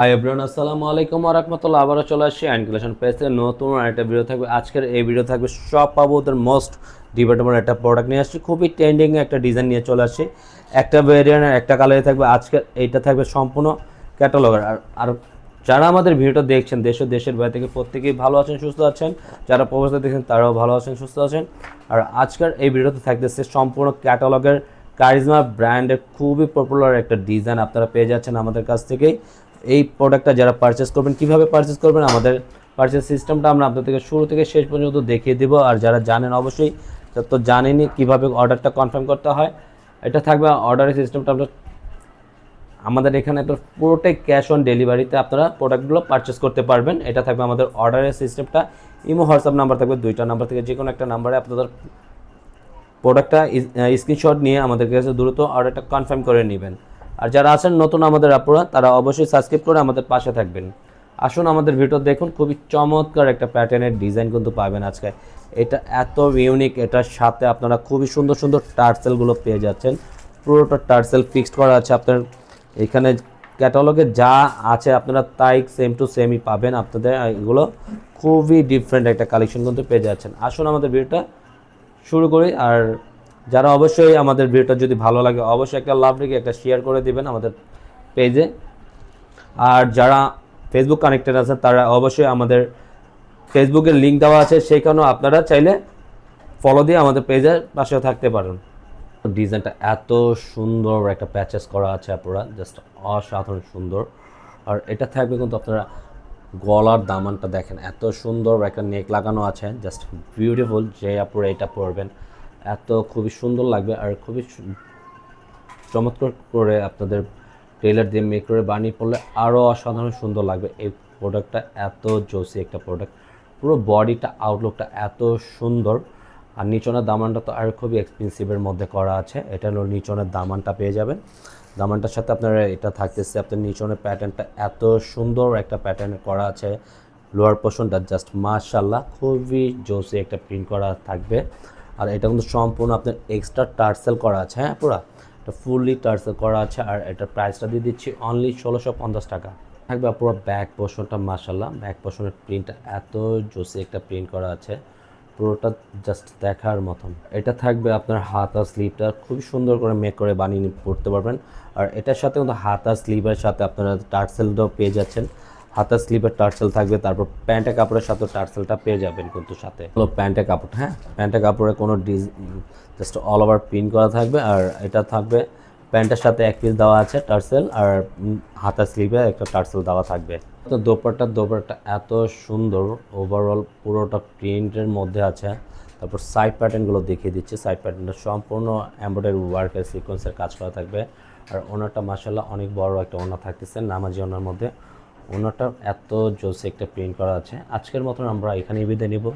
Hi everyone, আসসালামু আলাইকুম ওয়া রাহমাতুল্লাহ। আবারও চলে আসছি অ্যান্ড কালেকশন পেজ থেকে নতুন আরেকটা ভিডিও থাকবে। আজকের এই ভিডিও থাকবে সব পাবো ওদের মোস্ট ডিবেটেবল একটা প্রোডাক্ট নিয়ে আসছি, খুবই ট্রেন্ডিং একটা ডিজাইন নিয়ে চলে আসছি। একটা ভেরিয়েন্টের একটা কালারে থাকবে। আজকের এইটা থাকবে সম্পূর্ণ ক্যাটালগের। আর যারা আমাদের ভিডিওটা দেখছেন দেশ ও দেশের বাইরে থেকে, প্রত্যেকেই ভালো আছেন, সুস্থ আছেন। যারা প্রবাসে দেখছেন তারাও ভালো আছেন, সুস্থ আছেন। আর আজকের এই ভিডিওতে থাকতেছে সম্পূর্ণ ক্যাটালগের কারিজমা ব্র্যান্ডের খুবই পপুলার একটা ডিজাইন আপনারা পেয়ে যাচ্ছেন আমাদের কাছ থেকেই। এই প্রোডাক্টটা যারা পারচেস করবেন, কিভাবে পারচেস করবেন, আমাদের পারচেস সিস্টেমটা আমরা আপনাদের থেকে শুরু থেকে শেষ পর্যন্ত দেখিয়ে দেবো। আর যারা জানেন অবশ্যই, তো জানেনই কীভাবে অর্ডারটা কনফার্ম করতে হয়। এটা থাকবে অর্ডারের সিস্টেমটা। আপনার আমাদের এখানে তো পুরোটাই ক্যাশ অন ডেলিভারিতে আপনারা প্রোডাক্টগুলো পারচেস করতে পারবেন। এটা থাকবে আমাদের অর্ডারের সিস্টেমটা। ইমো হোয়াটসঅ্যাপ নাম্বার থাকবে, দুইটা নাম্বার থেকে যে কোনো একটা নাম্বারে আপনাদের প্রোডাক্টটা স্ক্রিনশট নিয়ে আমাদের কাছে দ্রুত অর্ডারটা কনফার্ম করে নেবেন। আর যারা আছেন নতুন আমাদের আপুরা, তারা অবশ্যই সাবস্ক্রাইব করে আমাদের পাশে থাকবেন। আসুন আমাদের ভিডিও দেখুন, খুবই চমৎকার একটা প্যাটার্নের ডিজাইন কিন্তু পাবেন আজকে। এটা এত ইউনিক, এটার সাথে আপনারা খুবই সুন্দর সুন্দর টার্সেলগুলো পেয়ে যাচ্ছেন। পুরোটা টার্সেল ফিক্সড করা আছে। আপনার এখানে ক্যাটালগে যা আছে আপনারা তাই সেম টু সেমই পাবেন। আপনাদের এগুলো খুবই ডিফারেন্ট একটা কালেকশন কিন্তু পেয়ে যাচ্ছেন। আসুন আমাদের ভিডিওটা শুরু করি। আর যারা অবশ্যই আমাদের ভিডিওটা যদি ভালো লাগে, অবশ্যই একটা লাভ রেখে একটা শেয়ার করে দিবেন আমাদের পেজে। আর যারা ফেসবুক কানেক্টেড আছেন তারা অবশ্যই আমাদের ফেসবুকের লিঙ্ক দেওয়া আছে, সেখানেও আপনারা চাইলে ফলো দিয়ে আমাদের পেজের পাশেও থাকতে পারেন। ডিজাইনটা এত সুন্দর একটা প্যাচেস করা আছে, আপনারা জাস্ট অসাধারণ সুন্দর। আর এটা থাকবে কিন্তু আপনারা গলার দামানটা দেখেন, এত সুন্দর একটা নেক লাগানো আছে, জাস্ট বিউটিফুল। যে আপনারা এটা পরবেন এত খুবই সুন্দর লাগবে। আর খুবই চমৎকার করে আপনাদের টেলার দিয়ে মেক করে বানিয়ে পড়লে আরও অসাধারণ সুন্দর লাগবে। এই প্রোডাক্টটা এত জোসি একটা প্রোডাক্ট, পুরো বডিটা আউটলুকটা এত সুন্দর। আর নিচনের দামানটা তো আর খুবই এক্সপেন্সিভের মধ্যে করা আছে। এটা হলো নিচনের দামানটা পেয়ে যাবেন। দামানটার সাথে আপনারা এটা থাকতেছে, আপনার নিচনের প্যাটার্নটা এত সুন্দর একটা প্যাটার্ন করা আছে। লোয়ার পোর্শনটা জাস্ট মাশাআল্লাহ খুবই জোসি একটা প্রিন্ট করা থাকবে। আর এটা কিন্তু সম্পূর্ণ আপনার এক্সট্রা টার্সেল করা আছে, হ্যাঁ পুরা এটা ফুললি টার্সেল করা আছে। আর এটার প্রাইসটা দিয়ে দিচ্ছি অনলি 1650 টাকা। থাকবে পুরো ব্যাক পোর্শনটা মাশাআল্লাহ, ব্যাক পোর্শনের প্রিন্টটা এত জোসি একটা প্রিন্ট করা আছে, পুরোটা জাস্ট দেখার মতন। এটা থাকবে আপনার হাত আর স্লিভটা খুবই সুন্দর করে মেক করে বানিয়ে পড়তে পারবেন। আর এটার সাথে কিন্তু হাত আর স্লিভের সাথে আপনারা টার্সেলটাও পেয়ে যাচ্ছেন। হাতার স্লিভের টার্সেল থাকবে, তারপর প্যান্টের কাপড়ের সাথে টার্সেলটা পেয়ে যাবেন কিন্তু সাথে। হলো প্যান্টের কাপড়, হ্যাঁ প্যান্টের কাপড়ে কোনো জাস্ট অল ওভার প্রিন্ট করা থাকবে। আর এটা থাকবে প্যান্টের সাথে এক পিস দেওয়া আছে টার্সেল, আর হাতার স্লিভে একটা টার্সেল দেওয়া থাকবে। তো দোপাট্টা এত সুন্দর, ওভারঅল পুরোটা প্রিন্টের মধ্যে আছে। তারপর সাইড প্যাটার্নগুলো দেখিয়ে দিচ্ছি। সাইড প্যাটার্নটা সম্পূর্ণ এমব্রয়ডারি ওয়ার্কের সিকোয়েন্সের কাজ করা থাকবে। আর ওনারটা মাশাআল্লাহ অনেক বড় একটা ওনা থাকতেছে, নামাজি ওনার মধ্যে। ওনারটা এত জোসে একটা প্রিন্ট করা আছে। আজকের মতন আমরা এখানেই বিদায় নিব।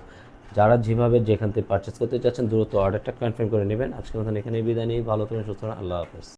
যারা যেভাবে যেখান থেকে পারচেস করতে চাচ্ছেন দ্রুত অর্ডারটা কনফার্ম করে নেবেন। আজকের মতন এখানেই বিদায় নিই। ভালো থাকুন, সুস্থ থাকুন, আল্লাহ হাফেজ।